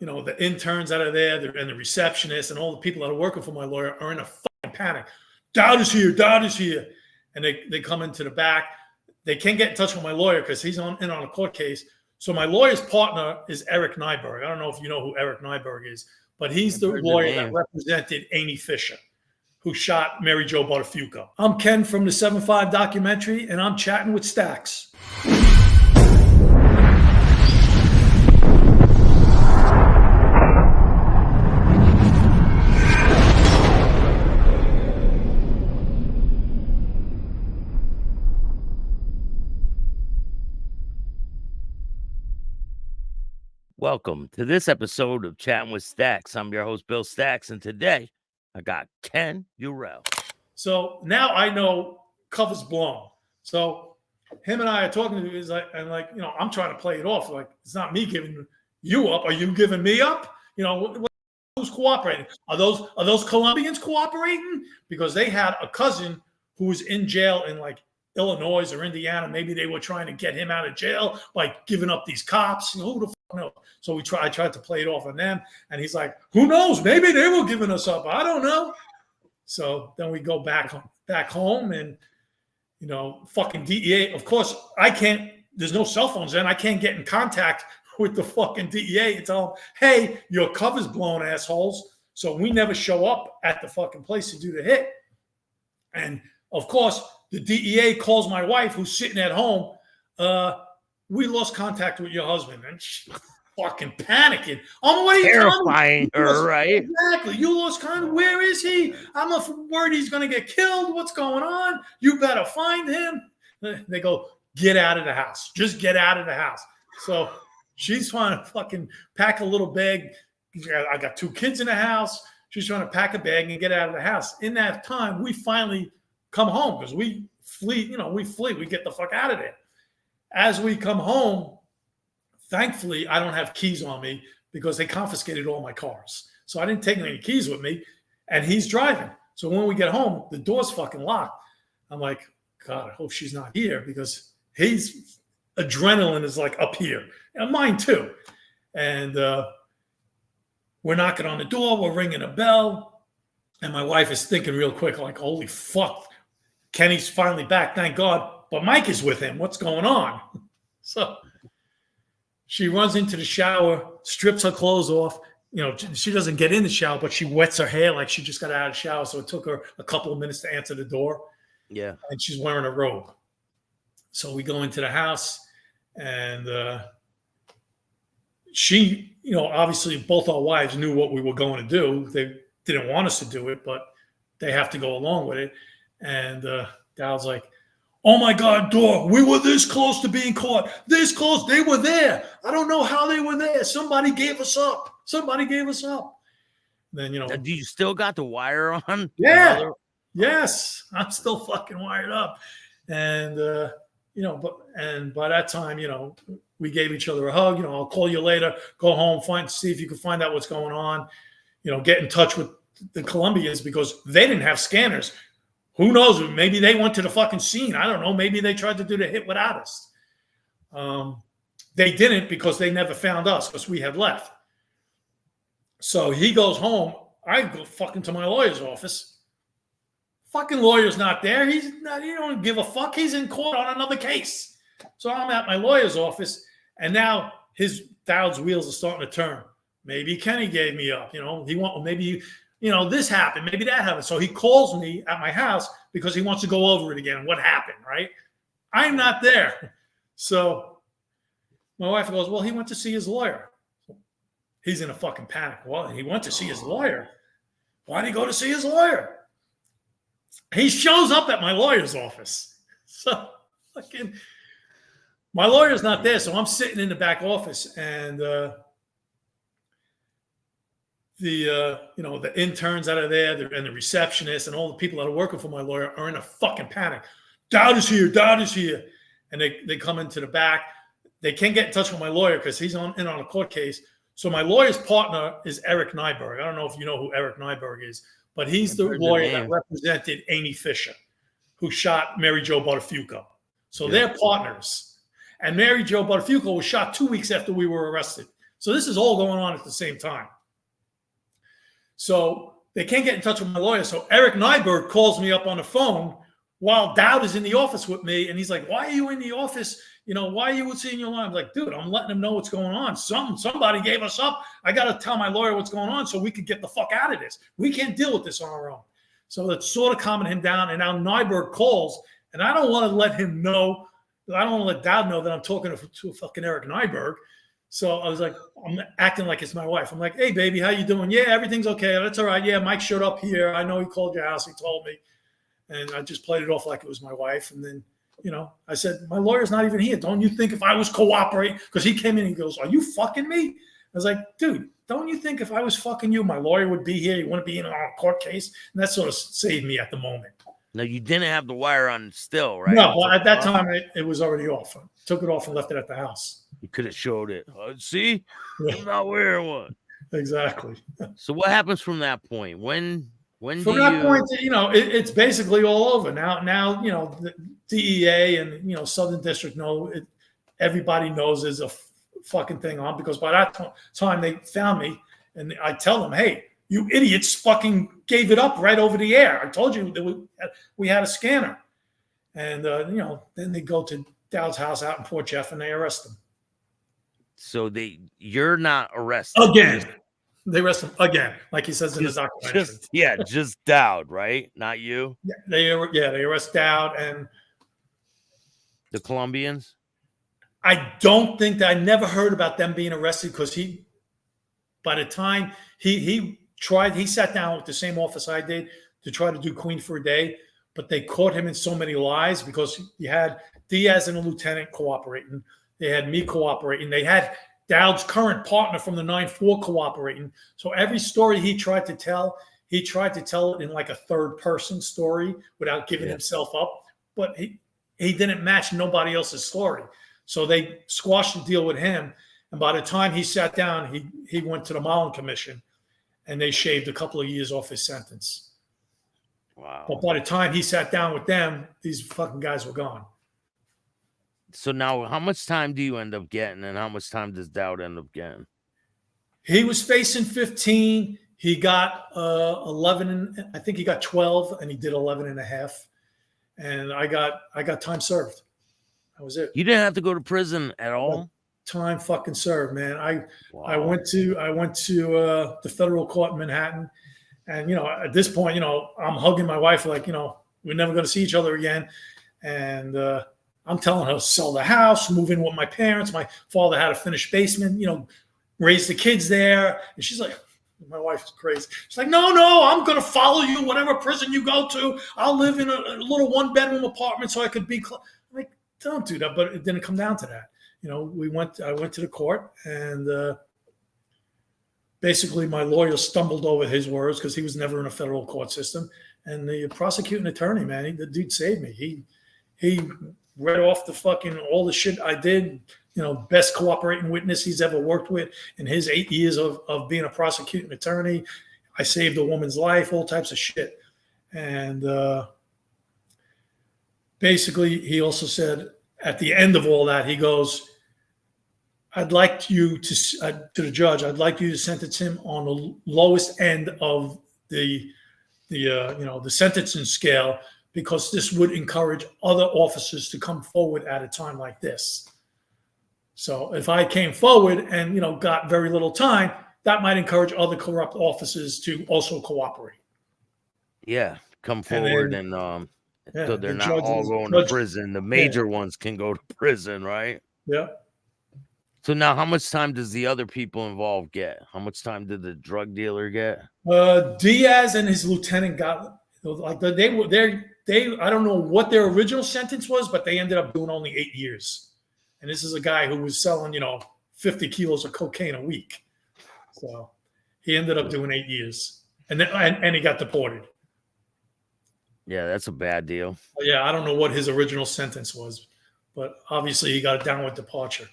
the interns that are there and the receptionist and all the people that are working for my lawyer are in a fucking panic. Dowd is here. Dowd is here. And they come into the back. They can't get in touch with my lawyer because he's in on a court case. So my lawyer's partner is Eric Nyberg. I don't know if you know who Eric Nyberg is, but he's the lawyer that represented Amy Fisher, who shot Mary Jo Bartafuco. I'm Ken from the 7-5 documentary, and I'm chatting with Stacks. Welcome to this episode of Chatting with Stacks. I'm your host, Bill Stacks, and today I got Ken Eurell. So now I know cover's blown. So him and I are talking to him, I'm trying to play it off. Like, it's not me giving you up. Are you giving me up? Who's cooperating? Are those Colombians cooperating? Because they had a cousin who was in jail in Illinois or Indiana. Maybe they were trying to get him out of jail by giving up these cops. Who the fuck knows? So I tried to play it off on them, and he's like, "Who knows? Maybe they were giving us up. I don't know." So then we go back home, and fucking DEA. Of course, I can't. There's no cell phones then. I can't get in contact with the fucking DEA and tell them, "Hey, your cover's blown, assholes." So we never show up at the fucking place to do the hit, and of course, the DEA calls my wife, who's sitting at home. We lost contact with your husband, and she's fucking panicking. Oh, what are you terrifying her, right? Exactly. You lost contact. Where is he? I'm worried he's going to get killed. What's going on? You better find him. They go, get out of the house. Just get out of the house. So she's trying to fucking pack a little bag. I got 2 kids in the house. She's trying to pack a bag and get out of the house. In that time, we finally come home because we flee. We get the fuck out of there. As we come home, thankfully, I don't have keys on me because they confiscated all my cars. So I didn't take any keys with me, and he's driving. So when we get home, the door's fucking locked. I'm like, God, I hope she's not here because his adrenaline is up here. And mine too. And we're knocking on the door. We're ringing a bell. And my wife is thinking real quick, holy fuck. Kenny's finally back, thank God. But Mike is with him. What's going on? So she runs into the shower, strips her clothes off. She doesn't get in the shower, but she wets her hair like she just got out of the shower. So it took her a couple of minutes to answer the door. Yeah. And she's wearing a robe. So we go into the house, and she, obviously both our wives knew what we were going to do. They didn't want us to do it, but they have to go along with it. And Dowd's like, "Oh my God, Dor, we were this close to being caught. This close. They were there. I don't know how they were there. Somebody gave us up. Somebody gave us up." Then, Do you still got the wire on? Yeah. Yes. I'm still fucking wired up. And, but by that time, we gave each other a hug. I'll call you later. Go home, see if you can find out what's going on. Get in touch with the Colombians because they didn't have scanners. Who knows? Maybe they went to the fucking scene. I don't know. Maybe they tried to do the hit without us. They didn't because they never found us because we had left. So he goes home. I go fucking to my lawyer's office. Fucking lawyer's not there. He don't give a fuck. He's in court on another case. So I'm at my lawyer's office, and now Dowd's wheels are starting to turn. Maybe Kenny gave me up. This happened. Maybe that happened. So he calls me at my house because he wants to go over it again. What happened, right? I'm not there. So my wife goes, "Well, he went to see his lawyer." He's in a fucking panic. Well, he went to see his lawyer. Why did he go to see his lawyer? He shows up at my lawyer's office. So fucking my lawyer's not there. So I'm sitting in the back office, and the interns that are there and the receptionist and all the people that are working for my lawyer are in a fucking panic. Dowd is here. Dowd is here. And they come into the back. They can't get in touch with my lawyer because he's in on a court case. So my lawyer's partner is Eric Nyberg. I don't know if you know who Eric Nyberg is, but he's the lawyer that represented Amy Fisher, who shot Mary Jo Bartafuco. So they're partners. And Mary Jo Bartafuco was shot 2 weeks after we were arrested. So this is all going on at the same time. So they can't get in touch with my lawyer. So Eric Nyberg calls me up on the phone while Dowd is in the office with me. And he's like, why are you in the office? Why are you seeing your lawyer? I'm like, dude, I'm letting him know what's going on. Somebody gave us up. I got to tell my lawyer what's going on so we could get the fuck out of this. We can't deal with this on our own. So that's sort of calming him down. And now Nyberg calls, and I don't want to let him know. I don't want to let Dowd know that I'm talking to fucking Eric Nyberg. So I was like, I'm acting like it's my wife. I'm like, hey, baby, how you doing? Yeah, everything's okay. That's all right. Yeah, Mike showed up here. I know he called your house. He told me. And I just played it off like it was my wife. And then, I said, my lawyer's not even here. Don't you think if I was cooperating? Because he came in and he goes, are you fucking me? I was like, dude, don't you think if I was fucking you, my lawyer would be here? He wouldn't be in a court case? And that sort of saved me at the moment. No, you didn't have the wire on still, right? No, well, at that time, it was already off. I took it off and left it at the house. You could have showed it. See? I'm not wearing one. Exactly. So what happens from that point? When from that point, it's basically all over now. The DEA and Southern District know it. Everybody knows there's a fucking thing on, because by that time they found me, and I tell them, hey, you idiots fucking gave it up right over the air. I told you that we had a scanner, and then they go to Dowd's house out in Port Jeff and they arrest him. So you're not arrested again. They arrest him again, like he says in his documentary. Just Dowd, right? Not you. Yeah, they arrest Dowd and the Colombians. I don't think that I never heard about them being arrested, because by the time he sat down with the same office I did to try to do Queen for a Day, but they caught him in so many lies, because you had Diaz and a lieutenant cooperating. They had me cooperating. They had Dowd's current partner from the 9-4 cooperating. So every story he tried to tell it in like a third person story without giving himself up. But he didn't match nobody else's story. So they squashed the deal with him. And by the time he sat down, he went to the Mullen Commission, and they shaved a couple of years off his sentence. Wow. But by the time he sat down with them, these fucking guys were gone. So now how much time do you end up getting, and how much time does Dowd end up getting? He was facing 15. He got 11, and I think he got 12, and he did 11 and a half. And I got time served. That was it. You didn't have to go to prison at all? Time fucking served, man. I went to the federal court in Manhattan, and at this point, I'm hugging my wife like, we're never going to see each other again. And I'm telling her to sell the house, move in with my parents. My father had a finished basement, raise the kids there. And she's like, my wife is crazy. She's like, no, I'm going to follow you, whatever prison you go to. I'll live in a little 1-bedroom apartment so I could be I'm like, don't do that. But it didn't come down to that. I went to the court, and basically my lawyer stumbled over his words, because he was never in a federal court system. And the prosecuting attorney, man, the dude saved me. He read off all the shit I did, best cooperating witness he's ever worked with in his 8 years of being a prosecuting attorney. I saved a woman's life, all types of shit. And basically he also said at the end of all that, he goes, I'd like you to the judge, I'd like you to sentence him on the lowest end of the sentencing scale, because this would encourage other officers to come forward at a time like this. So if I came forward and, got very little time, that might encourage other corrupt officers to also cooperate. Yeah, come forward so they're not all going to prison. The major ones can go to prison, right? Yeah. So now how much time does the other people involved get? How much time did the drug dealer get? Diaz and his lieutenant got, like, I don't know what their original sentence was, but they ended up doing only 8 years. And this is a guy who was selling, 50 kilos of cocaine a week. So he ended up doing 8 years, and he got deported. Yeah, that's a bad deal. Yeah, I don't know what his original sentence was, but obviously he got a downward departure.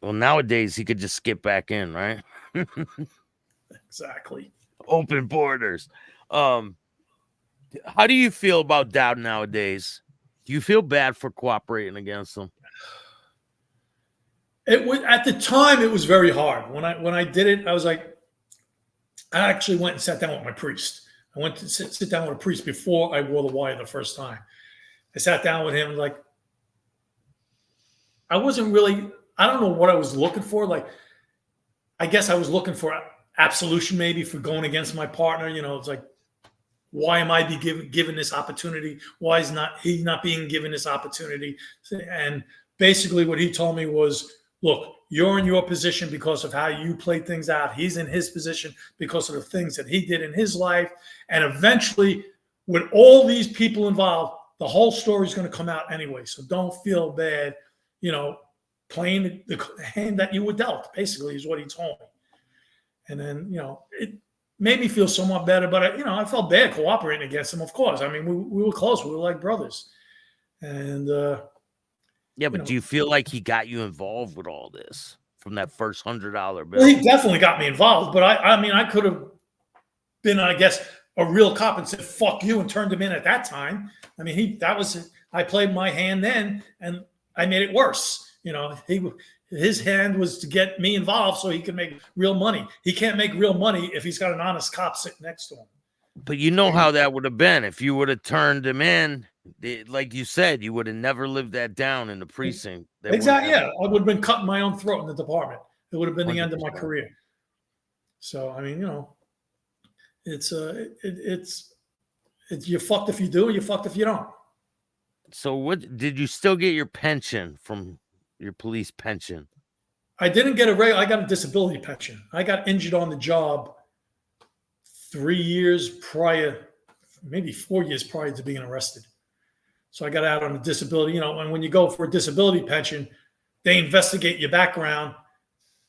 Well, nowadays he could just skip back in, right? Exactly. Open borders. How do you feel about Dowd nowadays? Do you feel bad for cooperating against him? I don't know. What their original sentence was, but they ended up doing only 8 years. And this is a guy who was selling, 50 kilos of cocaine a week. So he ended up doing 8 years. And he got deported. It was at the time. It was very hard. When I did it, I was like, I actually went and sat down with my priest. I went to sit down with a priest before I wore the wire the first time. I sat down with him, like, I wasn't really, I don't know what I was looking for. Like, I guess I was looking for absolution maybe for going against my partner. It's like, why am I given this opportunity? Why is he not being given this opportunity? And basically what he told me was, look, you're in your position because of how you played things out. He's in his position because of the things that he did in his life. And eventually, with all these people involved, the whole story is going to come out anyway. So don't feel bad, playing the hand that you were dealt, basically, is what he told me. And then, it made me feel somewhat better, but I felt bad cooperating against him, of course. I mean, we were close. We were like brothers. And yeah, but do you feel like he got you involved with all this from that first $100 bill? Well, he definitely got me involved, but I mean, I could have been, I guess, a real cop and said, fuck you, and turned him in at that time. I mean, I played my hand then, and I made it worse. His hand was to get me involved so he could make real money. He can't make real money if he's got an honest cop sitting next to him. But you know how that would have been if you would have turned him in. Like you said, you would have never lived that down in the precinct. Exactly. Yeah, I would have been cutting my own throat in the department. It would have been 100%. The end of my career. So I mean, it's you're fucked if you do, you're fucked if you don't. So what did you still get your pension from your police pension? I didn't get I got a disability pension. I got injured on the job 3 years prior, maybe 4 years prior to being arrested. So I got out on a disability, and when you go for a disability pension, they investigate your background.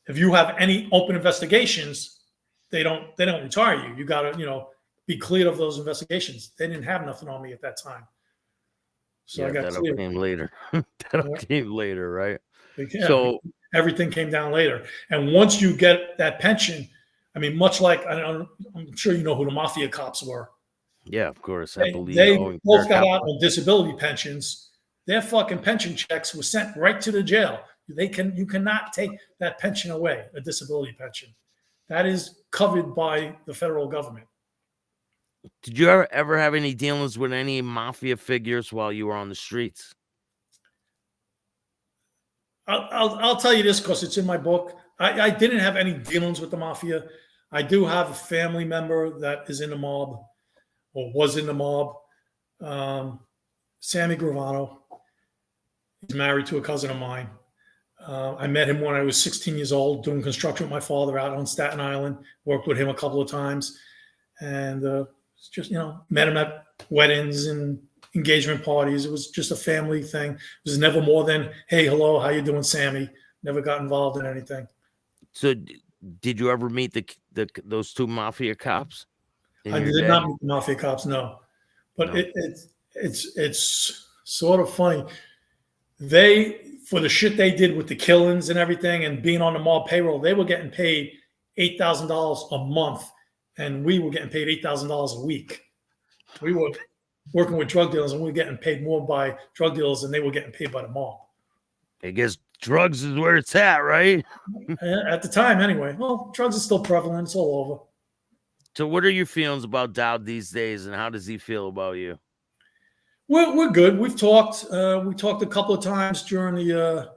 If you have any open investigations, they don't retire you. You got to, be cleared of those investigations. They didn't have nothing on me at that time. So yeah, I got cleared. Came later. Came later, right? Yeah, so everything came down later. And once you get that pension, I mean, much like, I'm sure you know who the mafia cops were. Yeah, of course. I believe they both got out on disability pensions. Their fucking pension checks were sent right to the jail. You cannot take that pension away, a disability pension. That is covered by the federal government. Did you ever have any dealings with any mafia figures while you were on the streets? I'll tell you this because it's in my book. I didn't have any dealings with the mafia. I do have a family member that is in the mob or was in the mob. Sammy Gravano. He's married to a cousin of mine. I met him when I was 16 years old doing construction with my father out on Staten Island. Worked with him a couple of times. And just, met him at weddings and engagement parties. It was just a family thing. It was never more than, hey, hello, how you doing, Sammy? Never got involved in anything. So did you ever meet those two mafia cops? I did not meet the mafia cops, no. But no. It's sort of funny. For the shit they did with the killings and everything and being on the mob payroll, they were getting paid $8,000 a month, and we were getting paid $8,000 a week. We were working with drug dealers, and we were getting paid more by drug dealers than they were getting paid by the mob. I guess drugs is where it's at, right? At the time, anyway. Well, drugs are still prevalent. It's all over. So what are your feelings about Dowd these days, and how does he feel about you? We're good. We've talked. We talked a couple of times during the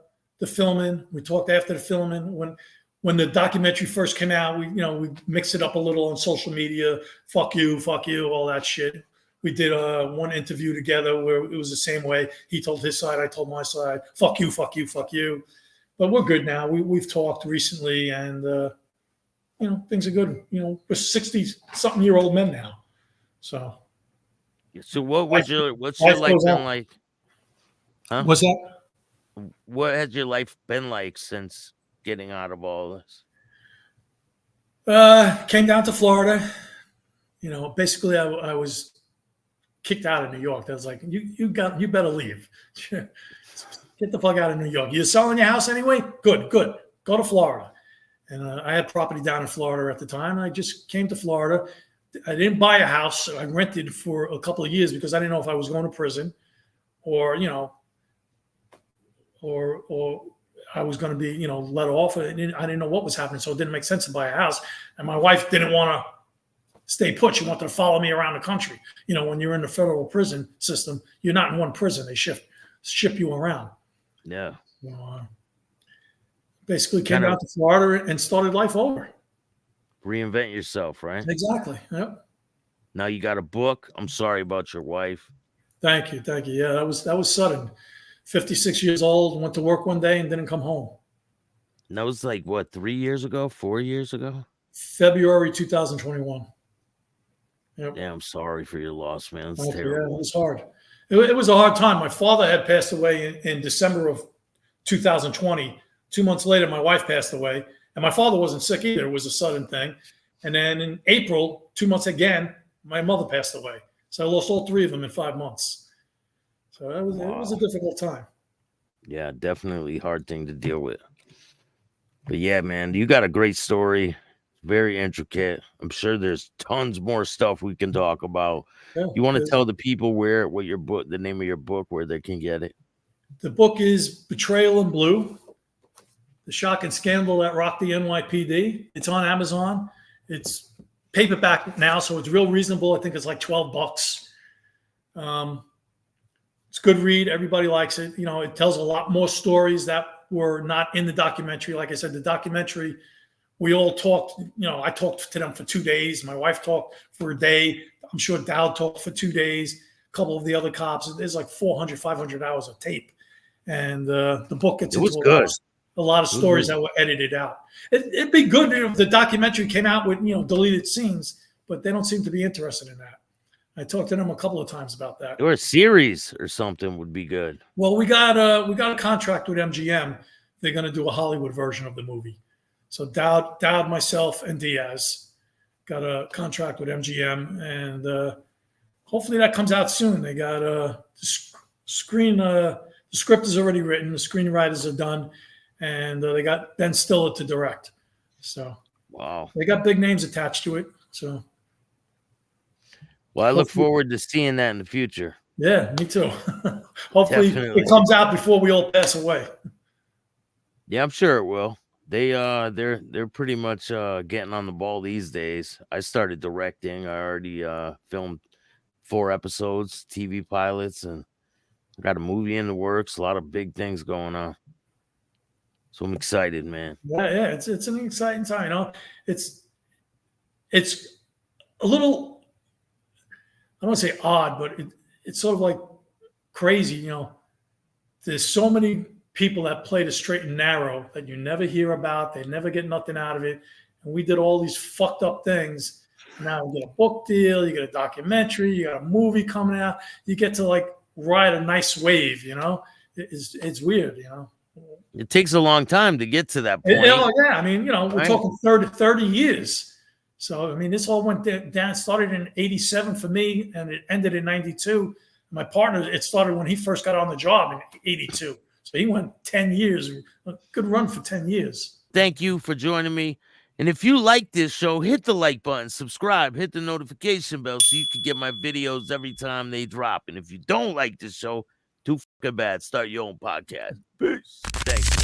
filming. We talked after the filming. When the documentary first came out, we mixed it up a little on social media. Fuck you, all that shit. We did one interview together where it was the same way. He told his side, I told my side. Fuck you. But we're good now. We've talked recently, and things are good. We're 60-something-year-old men now. So what's your life been like? Huh? What's that? What has your life been like since getting out of all this? Came down to Florida. Basically I was kicked out of New York. That was like, you better leave. Get the fuck out of New York. You're selling your house anyway? Good. Go to Florida. And I had property down in Florida at the time. I just came to Florida. I didn't buy a house. So I rented for a couple of years because I didn't know if I was going to prison or I was going to be, let off. I didn't know what was happening, so it didn't make sense to buy a house. And my wife didn't want to stay put. She wanted to follow me around the country. When you're in the federal prison system, you're not in one prison. They ship you around. Yeah. Basically came out to Florida and started life over. Reinvent yourself, right? Exactly. Yep. Now you got a book. I'm sorry about your wife. Thank you. Yeah, that was sudden. 56 years old, went to work one day and didn't come home. And that was like, what, 3 years ago, 4 years ago? February 2021. Yep. Yeah, I'm sorry for your loss, man. It's terrible. Yeah, it was hard. It was a hard time. My father had passed away in December of 2020. 2 months later, my wife passed away. And my father wasn't sick either. It was a sudden thing. And then in April, 2 months again, my mother passed away. So I lost all three of them in 5 months. So it was a difficult time. Yeah, definitely hard thing to deal with. But yeah, man, you got a great story. Very intricate. I'm sure there's tons more stuff we can talk about. Yeah, you want to tell the people the name of your book, where they can get it? The book is Betrayal in Blue, the shock and scandal that rocked the NYPD. It's on Amazon. It's paperback now, so it's real reasonable. I think it's like $12. It's a good read. Everybody likes it. It tells a lot more stories that were not in the documentary. Like I said, the documentary, we all talked. I talked to them for 2 days. My wife talked for a day. I'm sure Dowd talked for 2 days. A couple of the other cops. There's like 400, 500 hours of tape. And the book gets into a lot of stories that were edited out. It'd be good if the documentary came out with deleted scenes, but they don't seem to be interested in that. I talked to them a couple of times about that. Or a series or something would be good. Well, we got a contract with MGM. They're going to do a Hollywood version of the movie. So Dowd, myself, and Diaz got a contract with MGM, and hopefully that comes out soon. They got the script is already written, the screenwriters are done, and they got Ben Stiller to direct. So wow, they got big names attached to it. So well, I look forward to seeing that in the future. Yeah, me too. Hopefully it comes out before we all pass away. Yeah, I'm sure it will. They're pretty much getting on the ball these days. I started directing. I already filmed 4 episodes, TV pilots, and I got a movie in the works. A lot of big things going on. So I'm excited, man. Yeah, it's an exciting time. It's a little, I don't want to say odd, but it's sort of like crazy. There's so many people that play the straight and narrow that you never hear about. They never get nothing out of it. And we did all these fucked up things. Now you get a book deal, you get a documentary, you got a movie coming out. You get to like ride a nice wave. It's weird. It takes a long time to get to that point. Yeah. I mean, we're talking 30 years. So, I mean, this all went down. It started in 87 for me, and it ended in 92. My partner, it started when he first got on the job in 82. So he went 10 years. A good run for 10 years. Thank you for joining me. And if you like this show, hit the like button, subscribe, hit the notification bell so you can get my videos every time they drop. And if you don't like this show, too fucking bad, start your own podcast. Peace. Thanks.